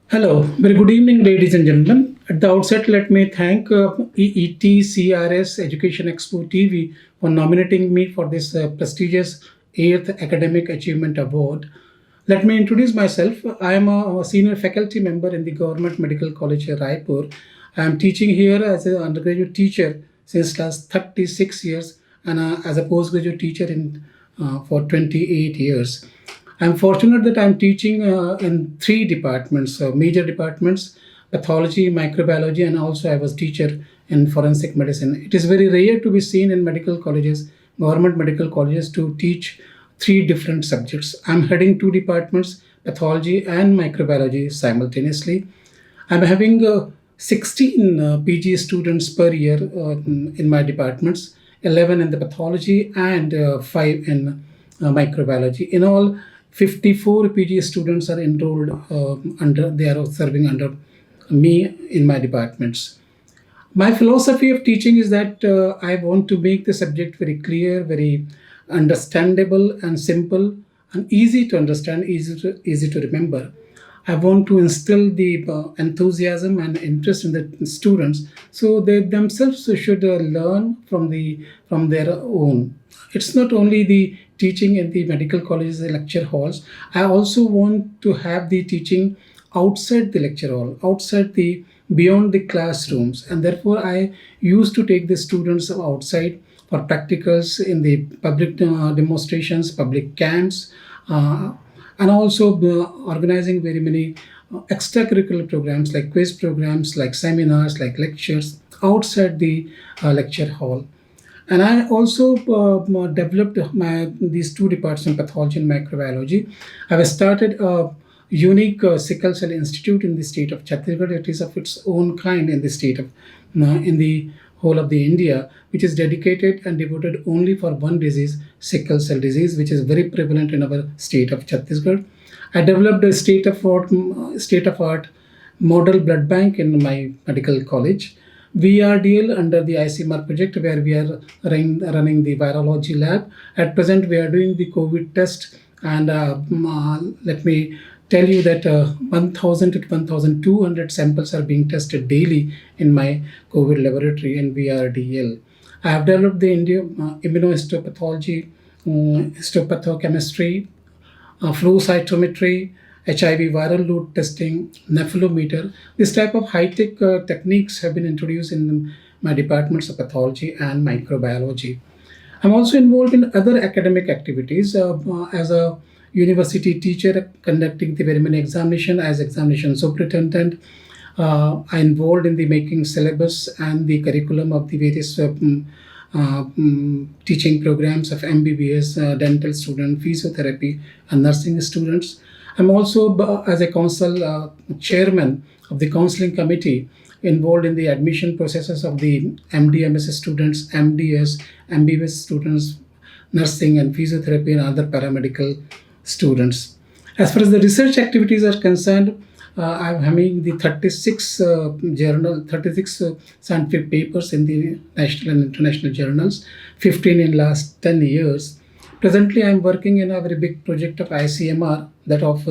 Hello, very good evening, ladies and gentlemen. At the outset, let me thank EET Education Expo TV for nominating me for this prestigious 8th Academic Achievement Award. Let me introduce myself. I am a senior faculty member in the Government Medical College Raipur. I am teaching here as an undergraduate teacher since last 36 years and as a postgraduate teacher for 28 years. I'm fortunate that I'm teaching in three departments, major departments: pathology, microbiology, and also I was teacher in forensic medicine. It is very rare to be seen in medical colleges, government medical colleges, to teach three different subjects. I'm heading two departments, pathology and microbiology, simultaneously. I'm having 16 PG students per year in my departments, 11 in the pathology and 5 in microbiology. In all, 54 PG students are enrolled they are serving under me in my departments. My philosophy of teaching is that I want to make the subject very clear, very understandable, and simple, and easy to understand, easy to remember. I want to instill the enthusiasm and interest in the students, so they themselves should learn from their own. It's not only the teaching in the medical colleges, the lecture halls. I also want to have the teaching outside the lecture hall, outside the beyond the classrooms, and therefore I used to take the students outside for practicals in the public demonstrations, public camps, uh, and also organizing very many extracurricular programs like quiz programs, like seminars, like lectures outside the lecture hall. And I also developed these two departments, pathology and microbiology. I've started a unique sickle cell institute in the state of Chhattisgarh. It is of its own kind in the state of in the whole of the India, which is dedicated and devoted only for one disease, sickle cell disease, which is very prevalent in our state of Chhattisgarh. I developed a state of art model blood bank in my medical college. VRDL under the ICMR project, where we are running the virology lab. At present, we are doing the COVID test, and let me tell you that 1,000 to 1,200 samples are being tested daily in my COVID laboratory in VRDL. I have developed the immunohistopathology, histopathochemistry, flow cytometry, HIV viral load testing, nephelometer. This type of high-tech techniques have been introduced in my departments of pathology and microbiology. I'm also involved in other academic activities as a university teacher, conducting the very many examination as examination superintendent. I involved in the making syllabus and the curriculum of the various teaching programs of MBBS, dental student, physiotherapy, and nursing students. I'm also, as a council chairman of the counseling committee, involved in the admission processes of the MDMS students, MDS, MBBS students, nursing and physiotherapy, and other paramedical students. As far as the research activities are concerned, I'm having the 36 scientific papers in the national and international journals, 15 in last 10 years. Presently, I'm working in a very big project of ICMR that of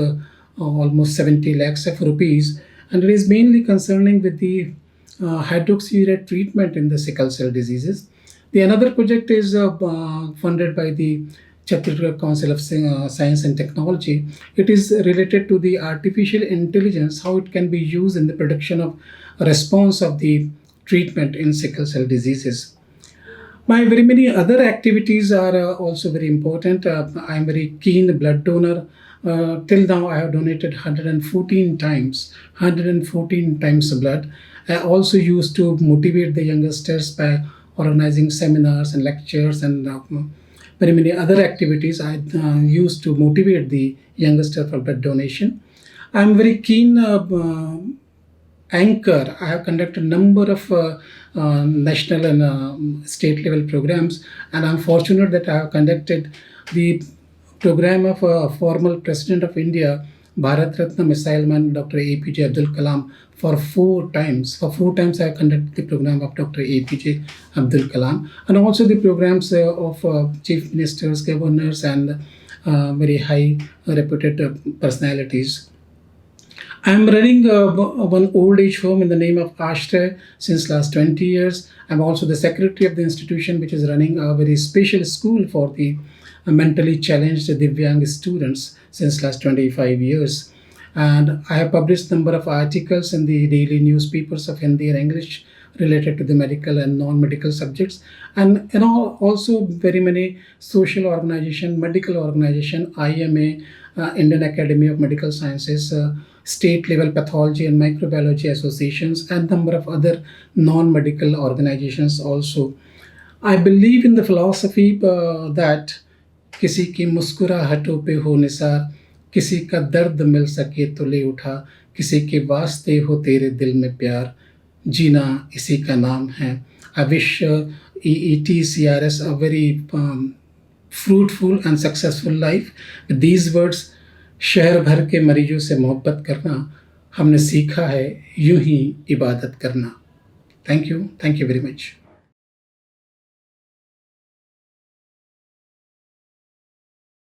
almost 70 lakhs of rupees, and it is mainly concerning with the hydroxyurea treatment in the sickle cell diseases. The another project is funded by the Chhattisgarh Council of Science and Technology. It is related to the artificial intelligence, how it can be used in the production of a response of the treatment in sickle cell diseases. My very many other activities are also very important. I am very keen blood donor. Till now, I have donated 114 times, 114 times blood. I also used to motivate the youngsters by organizing seminars and lectures and very many other activities. I used to motivate the youngster for blood donation. I'm very keen anchor. I have conducted a number of national and state level programs, and I'm fortunate that I have conducted the program of former President of India, Bharat Ratna Missile Man Dr. APJ Abdul Kalam, for 4 times. For 4 times, I have conducted the program of Dr. APJ Abdul Kalam, and also the programs of chief ministers, governors, and very high reputed personalities. I'm running one old age home in the name of Ashray since last 20 years. I'm also the secretary of the institution, which is running a very special school for the mentally challenged Divyang students since last 25 years. And I have published number of articles in the daily newspapers of Hindi and English related to the medical and non-medical subjects, and also very many social organization, medical organization, IMA, Indian Academy of Medical Sciences, state level pathology and microbiology associations, and number of other non-medical organizations also. I believe in the philosophy that किसी की मुस्कुराहटों पे हो निसार, किसी का दर्द मिल सके तो ले उठा, किसी के वास्ते हो तेरे दिल में प्यार, जीना इसी का नाम है. I wish EETCRS a very fruitful and successful life. With these words, शहर भर के मरीजों से मोहब्बत करना हमने सीखा है, यूं ही इबादत करना. Thank you very much.